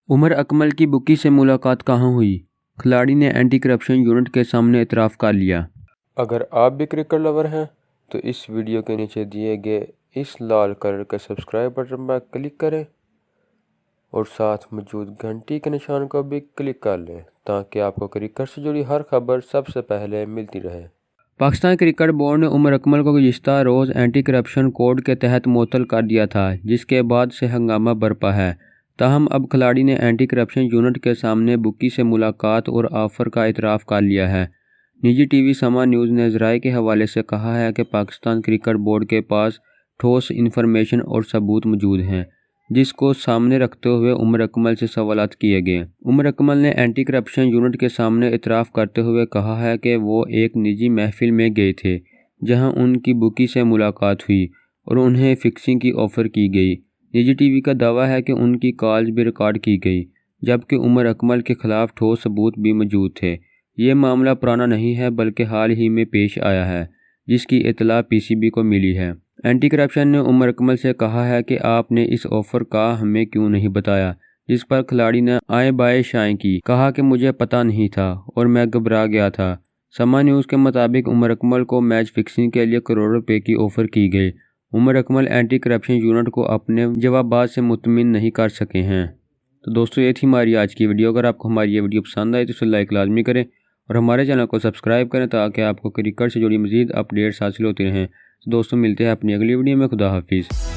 उमर अकमल की बुकी से मुलाकात कहाँ हुई? खिलाड़ी ने एंटी करप्शन यूनिट के सामने इतराफ़ कर लिया। अगर आप भी क्रिकेट लवर हैं तो इस वीडियो के नीचे दिए गए इस लाल कलर के सब्सक्राइब बटन पर क्लिक करें और साथ मौजूद घंटी के निशान को भी क्लिक कर लें ताकि आपको क्रिकेट से जुड़ी हर खबर सबसे पहले मिलती रहे। पाकिस्तान क्रिकेट बोर्ड ने उमर अकमल को गुज़िश्ता रोज़ एंटी करप्शन कोड के तहत मुअत्तल कर दिया था, जिसके बाद से हंगामा बरपा है। ताहम अब खिलाड़ी ने एंटी करप्शन यूनिट के सामने बुकी से मुलाकात और ऑफ़र का इतराफ़ कर लिया है। निजी टीवी समा न्यूज़ ने ज़राए के हवाले से कहा है कि पाकिस्तान क्रिकेट बोर्ड के पास ठोस इन्फॉर्मेशन और सबूत मौजूद हैं, जिसको सामने रखते हुए उमर अकमल से सवालात किए गए। उमर अकमल ने एंटी करप्शन यूनिट के सामने इतराफ़ करते हुए कहा है कि वो एक निजी महफिल में गए थे जहां उनकी बुकी से मुलाकात हुई और उन्हें फिक्सिंग की ऑफ़र की गई। निजी टीवी का दावा है कि उनकी कॉल्स भी रिकॉर्ड की गई, जबकि उमर अकमल के खिलाफ ठोस सबूत भी मौजूद थे। ये मामला पुराना नहीं है बल्कि हाल ही में पेश आया है, जिसकी इत्तला पीसीबी को मिली है। एंटी करप्शन ने उमर अकमल से कहा है कि आपने इस ऑफ़र का हमें क्यों नहीं बताया, जिस पर खिलाड़ी ने आए बाए शाएं की, कहा कि मुझे पता नहीं था और मैं घबरा गया था। समा न्यूज़ के मुताबिक उमर अकमल को मैच फिक्सिंग के लिए करोड़ों रुपए की ऑफ़र की गई। Umar Akmal anti corruption unit को अपने जवाबात से मुतमिन नहीं कर सके हैं। तो दोस्तों, ये थी हमारी आज की वीडियो। अगर आपको हमारी ये वीडियो पसंद आई तो इसे लाइक लाजमी करें और हमारे चैनल को सब्सक्राइब करें ताकि आपको क्रिकेट से जुड़ी मज़ीद अपडेट्स हासिल होती रहें। तो दोस्तों, मिलते हैं अपनी अगली वीडियो में। खुदा हाफिज़।